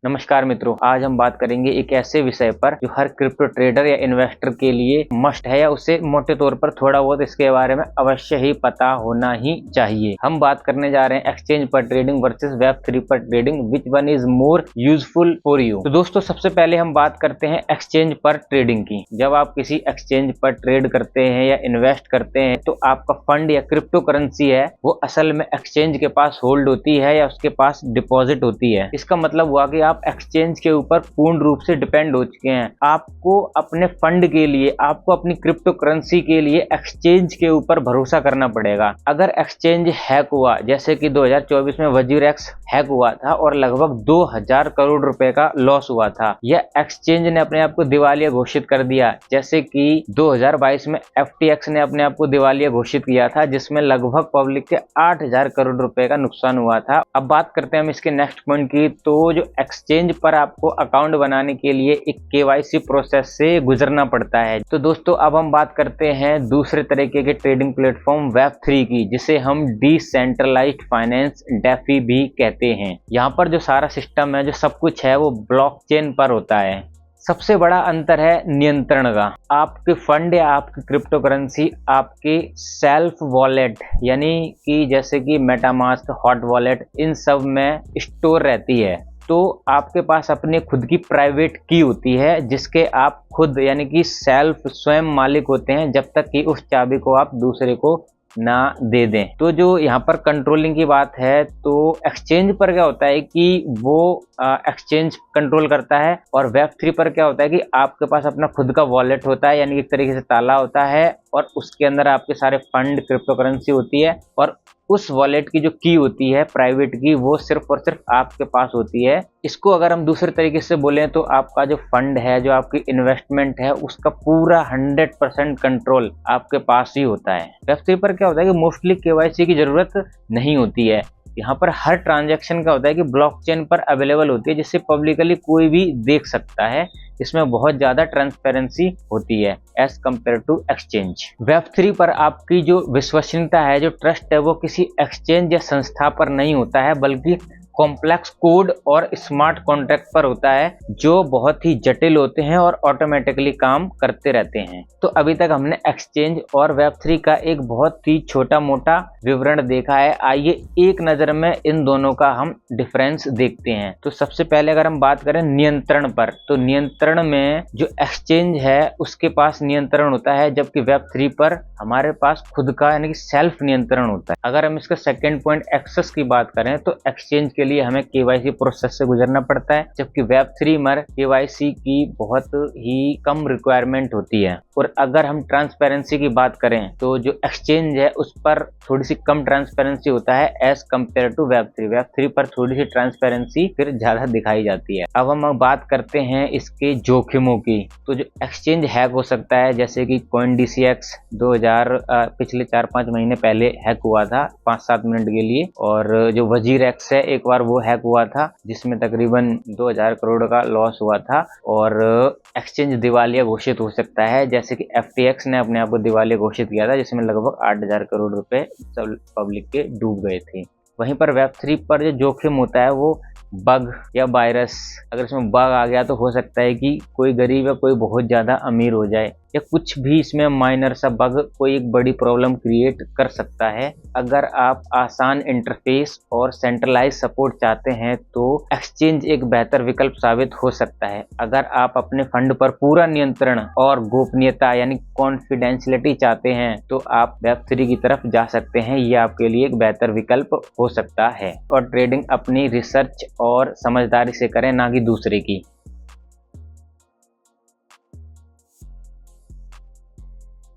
नमस्कार मित्रों, आज हम बात करेंगे एक ऐसे विषय पर जो हर क्रिप्टो ट्रेडर या इन्वेस्टर के लिए मस्ट है या उसे मोटे तौर पर थोड़ा बहुत इसके बारे में अवश्य ही पता होना ही चाहिए। हम बात करने जा रहे हैं एक्सचेंज पर ट्रेडिंग वर्सेस वेब3 पर trading, which one is more useful for you. तो दोस्तों, सबसे पहले हम बात करते हैं एक्सचेंज पर ट्रेडिंग की। जब आप किसी एक्सचेंज पर ट्रेड करते हैं या इन्वेस्ट करते हैं तो आपका फंड या क्रिप्टो करेंसी है वो असल में एक्सचेंज के पास होल्ड होती है या उसके पास डिपॉजिट होती है। इसका मतलब हुआ कि आप एक्सचेंज के ऊपर पूर्ण रूप से डिपेंड हो चुके हैं। आपको अपने फंड के लिए, आपको अपनी क्रिप्टो करेंसी के लिए एक्सचेंज के ऊपर भरोसा करना पड़ेगा। अगर एक्सचेंज हैक हुआ, जैसे कि 2024 में वजीरेक्स हैक हुआ था और लगभग 2000 करोड़ रुपए का लॉस हुआ था, या एक्सचेंज ने अपने आप को दिवालिया घोषित कर दिया, जैसे कि 2022 में FTX ने अपने आप को दिवालिया घोषित किया था, जिसमें लगभग पब्लिक के 8000 करोड़ रुपए का नुकसान हुआ था। अब बात करते हैं हम इसके नेक्स्ट पॉइंट की। तो जो एक्सचेंज पर आपको अकाउंट बनाने के लिए एक KYC प्रोसेस से गुजरना पड़ता है। तो दोस्तों, अब हम बात करते हैं दूसरे तरीके के ट्रेडिंग प्लेटफॉर्म Web3 की, जिसे हम डिसेंट्रलाइज्ड फाइनेंस DeFi भी कहते हैं। यहाँ पर जो सारा सिस्टम है, जो सब कुछ है, वो ब्लॉकचेन पर होता है। सबसे बड़ा अंतर है नियंत्रण का। आपके फंड या आपकी क्रिप्टो करेंसी आपके सेल्फ वॉलेट, यानी कि जैसे कि मेटामास्क, हॉट वॉलेट, इन सब में स्टोर रहती है। तो आपके पास अपने खुद की प्राइवेट की होती है, जिसके आप खुद यानी कि सेल्फ स्वयं मालिक होते हैं, जब तक कि उस चाबी को आप दूसरे को ना दे दें। तो जो यहाँ पर कंट्रोलिंग की बात है, तो एक्सचेंज पर क्या होता है कि वो एक्सचेंज कंट्रोल करता है, और Web3 पर क्या होता है कि आपके पास अपना खुद का वॉलेट होता है, यानी एक तरीके से ताला होता है, और उसके अंदर आपके सारे फंड, क्रिप्टो करेंसी होती है, और उस वॉलेट की जो की होती है प्राइवेट की, वो सिर्फ और सिर्फ आपके पास होती है। इसको अगर हम दूसरे तरीके से बोलें तो आपका जो फंड है, जो आपकी इन्वेस्टमेंट है, उसका पूरा 100% कंट्रोल आपके पास ही होता है। Web3 पर क्या होता है कि मोस्टली KYC की जरूरत नहीं होती है। यहाँ पर हर ट्रांजैक्शन का होता है कि ब्लॉकचेन पर अवेलेबल होती है, जिससे पब्लिकली कोई भी देख सकता है। इसमें बहुत ज्यादा ट्रांसपेरेंसी होती है as compare to exchange. Web3 पर आपकी जो विश्वसनीयता है, जो ट्रस्ट है, वो किसी एक्सचेंज या संस्था पर नहीं होता है, बल्कि कॉम्प्लेक्स कोड और स्मार्ट कॉन्ट्रैक्ट पर होता है, जो बहुत ही जटिल होते हैं और ऑटोमेटिकली काम करते रहते हैं। तो अभी तक हमने एक्सचेंज और Web3 का एक बहुत ही छोटा मोटा विवरण देखा है। आइए एक नज़र में इन दोनों का हम डिफरेंस देखते हैं। तो सबसे पहले अगर हम बात करें नियंत्रण पर, तो नियंत्रण में जो एक्सचेंज है उसके पास नियंत्रण होता है, जबकि Web3 पर हमारे पास खुद का यानी कि सेल्फ नियंत्रण होता है। अगर हम इसका सेकेंड पॉइंट एक्सेस की बात करें, तो एक्सचेंज के लिए हमें KYC प्रोसेस से गुजरना पड़ता है, जबकि Web3 में KYC की बहुत ही कम रिक्वायरमेंट होती है। और अगर हम ट्रांसपेरेंसी की बात करें, तो जो एक्सचेंज है उस पर थोड़ी सी कम ट्रांसपेरेंसी होता है एज कम्पेयर टू Web3 पर थोड़ी सी ट्रांसपेरेंसी फिर ज्यादा दिखाई जाती है। अब हम बात करते हैं इसके जोखिमों की। तो जो एक्सचेंज हैक हो सकता है, जैसे कि CoinDCX पिछले 4-5 महीने पहले हैक हुआ था 5-7 मिनट के लिए, और जो वजीरेक्स है एक बार वो हैक हुआ था, जिसमें तकरीबन 2000 करोड़ का लॉस हुआ था, और एक्सचेंज दिवालिया घोषित हो सकता है, जैसे कि FTX ने अपने आप को दिवालिया घोषित किया था, जिसमें लगभग 8000 करोड़ रुपए सब पब्लिक के डूब गए थे। वहीं पर Web3 पर जो जोखिम होता है वो बग या वायरस। अगर इसमें बग आ गया तो हो सकता है कि कोई गरीब या कोई बहुत ज़्यादा अमीर हो जाए, या कुछ भी इसमें माइनर सा बग कोई एक बड़ी प्रॉब्लम क्रिएट कर सकता है। अगर आप आसान इंटरफेस और सेंट्रलाइज सपोर्ट चाहते हैं तो एक्सचेंज एक बेहतर विकल्प साबित हो सकता है। अगर आप अपने फंड पर पूरा नियंत्रण और गोपनीयता यानी कॉन्फिडेंशियलिटी चाहते हैं तो आप Web3 की तरफ जा सकते हैं। ये आपके लिए एक बेहतर विकल्प हो सकता है। और ट्रेडिंग अपनी रिसर्च और समझदारी से करें, ना कि दूसरे की।